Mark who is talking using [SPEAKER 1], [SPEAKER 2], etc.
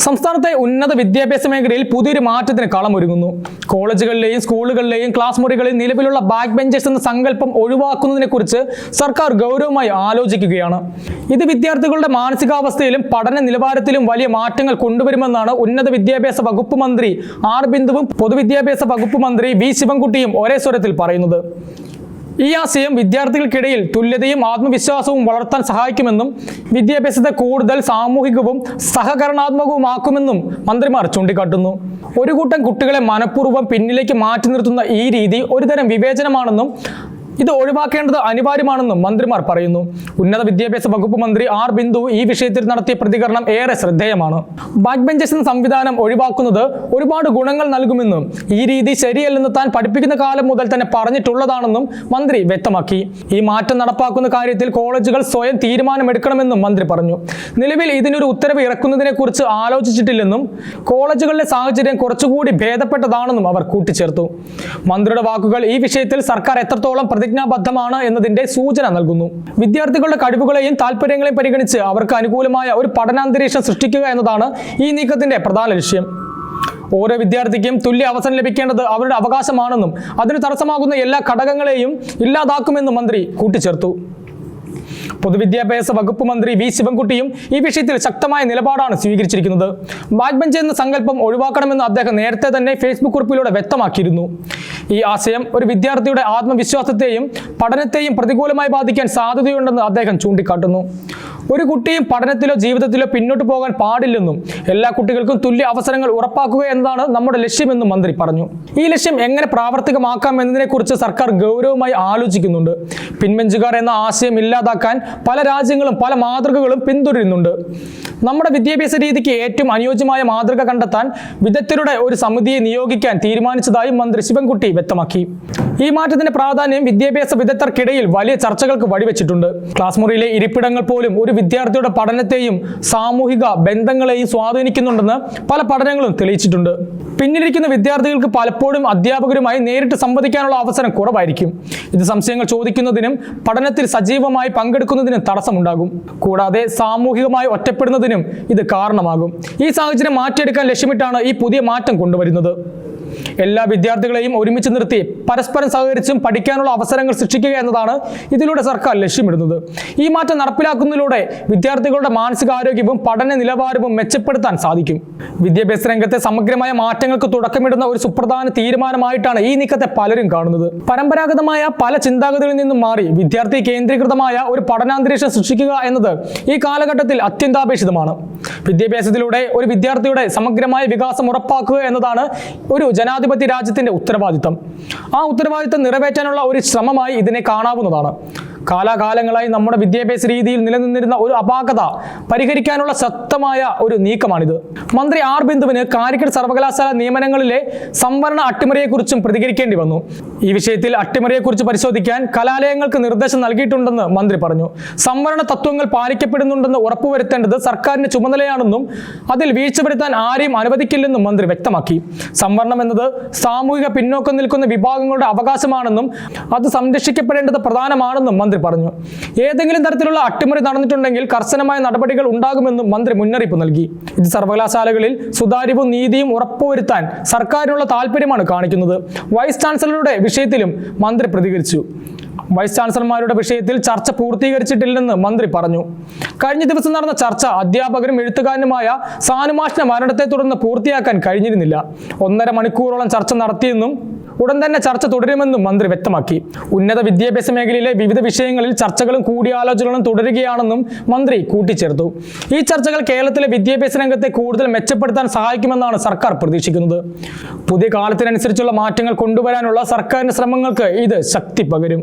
[SPEAKER 1] സംസ്ഥാനത്തെ ഉന്നത വിദ്യാഭ്യാസ മേഖലയിൽ പുതിയൊരു മാറ്റത്തിന് കളമൊരുങ്ങുന്നു. കോളേജുകളിലെയും സ്കൂളുകളിലെയും ക്ലാസ് മുറികളിൽ നിലവിലുള്ള ബാക്ക് ബെഞ്ചേഴ്സ് എന്ന സങ്കല്പം ഒഴിവാക്കുന്നതിനെ കുറിച്ച് സർക്കാർ ഗൗരവമായി ആലോചിക്കുകയാണ്. ഇത് വിദ്യാർത്ഥികളുടെ മാനസികാവസ്ഥയിലും പഠന നിലവാരത്തിലും വലിയ മാറ്റങ്ങൾ കൊണ്ടുവരുമെന്നാണ് ഉന്നത വിദ്യാഭ്യാസ വകുപ്പ് മന്ത്രി ആർ ബിന്ദുവും പൊതുവിദ്യാഭ്യാസ വകുപ്പ് മന്ത്രി വി ശിവൻകുട്ടിയും ഒരേ സ്വരത്തിൽ പറയുന്നത്. ഈ ആശയം വിദ്യാർത്ഥികൾക്കിടയിൽ തുല്യതയും ആത്മവിശ്വാസവും വളർത്താൻ സഹായിക്കുമെന്നും വിദ്യാഭ്യാസത്തെ കൂടുതൽ സാമൂഹികവും സഹകരണാത്മകവുമാക്കുമെന്നും മന്ത്രിമാർ ചൂണ്ടിക്കാട്ടുന്നു. ഒരു കൂട്ടം കുട്ടികളെ മനഃപൂർവ്വം പിന്നിലേക്ക് മാറ്റി നിർത്തുന്ന ഈ രീതി ഒരുതരം വിവേചനമാണെന്നും ഇത് ഒഴിവാക്കേണ്ടത് അനിവാര്യമാണെന്നും മന്ത്രിമാർ പറയുന്നു. ഉന്നത വിദ്യാഭ്യാസ വകുപ്പ് മന്ത്രി ആർ ബിന്ദു ഈ വിഷയത്തിൽ നടത്തിയ പ്രതികരണം ഏറെ ശ്രദ്ധേയമാണ്. ബാക്ക് ബെഞ്ചേഴ്സ് എന്ന സംവിധാനം ഒഴിവാക്കുന്നത് ഒരുപാട് ഗുണങ്ങൾ നൽകുമെന്നും ഈ രീതി ശരിയല്ലെന്ന് താൻ പഠിപ്പിക്കുന്ന കാലം മുതൽ തന്നെ പറഞ്ഞിട്ടുള്ളതാണെന്നും മന്ത്രി വ്യക്തമാക്കി. ഈ മാറ്റം നടപ്പാക്കുന്ന കാര്യത്തിൽ കോളേജുകൾ സ്വയം തീരുമാനമെടുക്കണമെന്നും മന്ത്രി പറഞ്ഞു. നിലവിൽ ഇതിനൊരു ഉത്തരവ് ഇറക്കുന്നതിനെ കുറിച്ച് ആലോചിച്ചിട്ടില്ലെന്നും കോളേജുകളിലെ സാഹചര്യം കുറച്ചുകൂടി ഭേദപ്പെട്ടതാണെന്നും അവർ കൂട്ടിച്ചേർത്തു. മന്ത്രിയുടെ വാക്കുകൾ ഈ വിഷയത്തിൽ സർക്കാർ എത്രത്തോളം പ്രതിജ്ഞാബദ്ധമാണ് എന്നതിന്റെ സൂചന നൽകുന്നു. വിദ്യാർത്ഥികളുടെ കഴിവുകളെയും താല്പര്യങ്ങളെയും പരിഗണിച്ച് അവർക്ക് അനുകൂലമായ ഒരു പഠനാന്തരീക്ഷം സൃഷ്ടിക്കുക എന്നതാണ് ഈ നീക്കത്തിന്റെ പ്രധാന ലക്ഷ്യം. ഓരോ വിദ്യാർത്ഥിക്കും തുല്യ അവസരം ലഭിക്കേണ്ടത് അവരുടെ അവകാശമാണെന്നും അതിന് തടസ്സമാകുന്ന എല്ലാ ഘടകങ്ങളെയും ഇല്ലാതാക്കുമെന്നും മന്ത്രി കൂട്ടിച്ചേർത്തു. പൊതുവിദ്യാഭ്യാസ വകുപ്പ് മന്ത്രി വി ശിവൻകുട്ടിയും ഈ വിഷയത്തിൽ ശക്തമായ നിലപാടാണ് സ്വീകരിച്ചിരിക്കുന്നത്. ബാക്ക് ബെഞ്ച് എന്ന സങ്കല്പം ഒഴിവാക്കണമെന്ന് അദ്ദേഹം നേരത്തെ തന്നെ ഫേസ്ബുക്ക് കുറിപ്പിലൂടെ വ്യക്തമാക്കിയിരുന്നു. ഈ ആശയം ഒരു വിദ്യാർത്ഥിയുടെ ആത്മവിശ്വാസത്തെയും പഠനത്തെയും പ്രതികൂലമായി ബാധിക്കാൻ സാധ്യതയുണ്ടെന്ന് അദ്ദേഹം ചൂണ്ടിക്കാട്ടുന്നു. ഒരു കുട്ടിയും പഠനത്തിലോ ജീവിതത്തിലോ പിന്നോട്ട് പോകാൻ പാടില്ലെന്നും എല്ലാ കുട്ടികൾക്കും തുല്യ അവസരങ്ങൾ ഉറപ്പാക്കുക എന്നതാണ് നമ്മുടെ ലക്ഷ്യമെന്നും മന്ത്രി പറഞ്ഞു. ഈ ലക്ഷ്യം എങ്ങനെ പ്രാവർത്തികമാക്കാം എന്നതിനെക്കുറിച്ച് സർക്കാർ ഗൗരവമായി ആലോചിക്കുന്നുണ്ട്. പിൻബെഞ്ചുകാർ എന്ന ആശയം ഇല്ലാതാക്കാൻ പല രാജ്യങ്ങളും പല മാതൃകകളും പിന്തുടരുന്നുണ്ട്. നമ്മുടെ വിദ്യാഭ്യാസ രീതിക്ക് ഏറ്റവും അനുയോജ്യമായ മാതൃക കണ്ടെത്താൻ വിദഗ്ധരുടെ ഒരു സമിതിയെ നിയോഗിക്കാൻ തീരുമാനിച്ചതായും മന്ത്രി ശിവൻകുട്ടി വ്യക്തമാക്കി. ഈ മാറ്റത്തിന്റെ പ്രാധാന്യം വിദ്യാഭ്യാസ വിദഗ്ധർക്കിടയിൽ വലിയ ചർച്ചകൾക്ക് വഴിവെച്ചിട്ടുണ്ട്. ക്ലാസ് മുറിയിലെ ഇരിപ്പിടങ്ങൾ പോലും ഒരു വിദ്യാർത്ഥിയുടെ പഠനത്തെയും സാമൂഹിക ബന്ധങ്ങളെയും സ്വാധീനിക്കുന്നുണ്ടെന്ന് പല പഠനങ്ങളും തെളിയിച്ചിട്ടുണ്ട്. പിന്നിലിരിക്കുന്ന വിദ്യാർത്ഥികൾക്ക് പലപ്പോഴും അധ്യാപകരുമായി നേരിട്ട് സംവദിക്കാനുള്ള അവസരം കുറവായിരിക്കും. ഇത് സംശയങ്ങൾ ചോദിക്കുന്നതിനും പഠനത്തിൽ സജീവമായി പങ്കെടുക്കുന്നതിനും തടസ്സമുണ്ടാകും. കൂടാതെ സാമൂഹികമായി ഒറ്റപ്പെടുന്നതിനും ഇത് കാരണമാകും. ഈ സാഹചര്യം മാറ്റിയെടുക്കാൻ ലക്ഷ്യമിട്ടാണ് ഈ പുതിയ മാറ്റം കൊണ്ടുവരുന്നത്. എല്ലാ വിദ്യാർത്ഥികളെയും ഒരുമിച്ച് നിർത്തി പരസ്പരം സഹകരിച്ചും പഠിക്കാനുള്ള അവസരങ്ങൾ സൃഷ്ടിക്കുക എന്നതാണ് ഇതിലൂടെ സർക്കാർ ലക്ഷ്യമിടുന്നത്. ഈ മാറ്റം നടപ്പിലാക്കുന്നതിലൂടെ വിദ്യാർത്ഥികളുടെ മാനസികാരോഗ്യവും പഠന നിലവാരവും മെച്ചപ്പെടുത്താൻ സാധിക്കും. വിദ്യാഭ്യാസ രംഗത്തെ സമഗ്രമായ മാറ്റങ്ങൾക്ക് തുടക്കമിടുന്ന ഒരു സുപ്രധാന തീരുമാനമായിട്ടാണ് ഈ നീക്കത്തെ പലരും കാണുന്നത്. പരമ്പരാഗതമായ പല ചിന്താഗതികളിൽ നിന്നും മാറി വിദ്യാർത്ഥി കേന്ദ്രീകൃതമായ ഒരു പഠനാന്തരീക്ഷം സൃഷ്ടിക്കുക എന്നത് ഈ കാലഘട്ടത്തിൽ അത്യന്താപേക്ഷിതമാണ്. വിദ്യാഭ്യാസത്തിലൂടെ ഒരു വിദ്യാർത്ഥിയുടെ സമഗ്രമായ വികാസം ഉറപ്പാക്കുക എന്നതാണ് ഒരു ജനാധിപത്യ രാജ്യത്തിന്റെ ഉത്തരവാദിത്തം. ആ ഉത്തരവാദിത്തം നിറവേറ്റാനുള്ള ഒരു ശ്രമമായി ഇതിനെ കാണാവുന്നതാണ്. കാലാകാലങ്ങളായി നമ്മുടെ വിദ്യാഭ്യാസ രീതിയിൽ നിലനിന്നിരുന്ന ഒരു അപാകത പരിഹരിക്കാനുള്ള ശക്തമായ ഒരു നീക്കമാണിത്. മന്ത്രി ആർ ബിന്ദുവിന് കാലിക്കറ്റ് സർവകലാശാല നിയമനങ്ങളിലെ സംവരണ അട്ടിമറിയെക്കുറിച്ചും പ്രതികരിക്കേണ്ടി വന്നു. ഈ വിഷയത്തിൽ അട്ടിമറിയെക്കുറിച്ച് പരിശോധിക്കാൻ കലാലയങ്ങൾക്ക് നിർദ്ദേശം നൽകിയിട്ടുണ്ടെന്ന് മന്ത്രി പറഞ്ഞു. സംവരണ തത്വങ്ങൾ പാലിക്കപ്പെടുന്നുണ്ടെന്ന് ഉറപ്പുവരുത്തേണ്ടത് സർക്കാരിന്റെ ചുമതലയാണെന്നും അതിൽ വീഴ്ച വരുത്താൻ ആരെയും അനുവദിക്കില്ലെന്നും മന്ത്രി വ്യക്തമാക്കി. സംവരണം എന്നത് സാമൂഹിക പിന്നോക്കം നിൽക്കുന്ന വിഭാഗങ്ങളുടെ അവകാശമാണെന്നും അത് സംരക്ഷിക്കപ്പെടേണ്ടത് പ്രധാനമാണെന്നും മന്ത്രി പറഞ്ഞു. ഏതെങ്കിലും തരത്തിലുള്ള അട്ടിമറി നടന്നിട്ടുണ്ടെങ്കിൽ കർശനമായ നടപടികൾ ഉണ്ടാകുമെന്നും മന്ത്രി മുന്നറിയിപ്പ് നൽകി. ഇത് സർവകലാശാലകളിൽ സുതാര്യവും നീതിയും ഉറപ്പുവരുത്താൻ സർക്കാരിനുള്ള താല്പര്യമാണ് കാണിക്കുന്നത്. വൈസ് ചാൻസലറുടെ വിഷയത്തിലും മന്ത്രി പ്രതികരിച്ചു. വൈസ് ചാൻസലർമാരുടെ വിഷയത്തിൽ ചർച്ച പൂർത്തീകരിച്ചിട്ടില്ലെന്ന് മന്ത്രി പറഞ്ഞു. കഴിഞ്ഞ ദിവസം നടന്ന ചർച്ച അധ്യാപകരും എഴുത്തുകാരനുമായ സാനുമാഷിന്റെ മരണത്തെ തുടർന്ന് പൂർത്തിയാക്കാൻ കഴിഞ്ഞിരുന്നില്ല. 1.5 മണിക്കൂറോളം ചർച്ച നടത്തിയെന്നും ഉടൻ തന്നെ ചർച്ച തുടരുമെന്നും മന്ത്രി വ്യക്തമാക്കി. ഉന്നത വിദ്യാഭ്യാസ മേഖലയിലെ വിവിധ വിഷയങ്ങളിൽ ചർച്ചകളും കൂടിയാലോചനകളും തുടരുകയാണെന്നും മന്ത്രി കൂട്ടിച്ചേർത്തു. ഈ ചർച്ചകൾ കേരളത്തിലെ വിദ്യാഭ്യാസ രംഗത്തെ കൂടുതൽ മെച്ചപ്പെടുത്താൻ സഹായിക്കുമെന്നാണ് സർക്കാർ പ്രതീക്ഷിക്കുന്നത്. പുതിയ കാലത്തിനനുസരിച്ചുള്ള മാറ്റങ്ങൾ കൊണ്ടുവരാനുള്ള സർക്കാരിന്റെ ശ്രമങ്ങൾക്ക് ഇത് ശക്തി പകരും.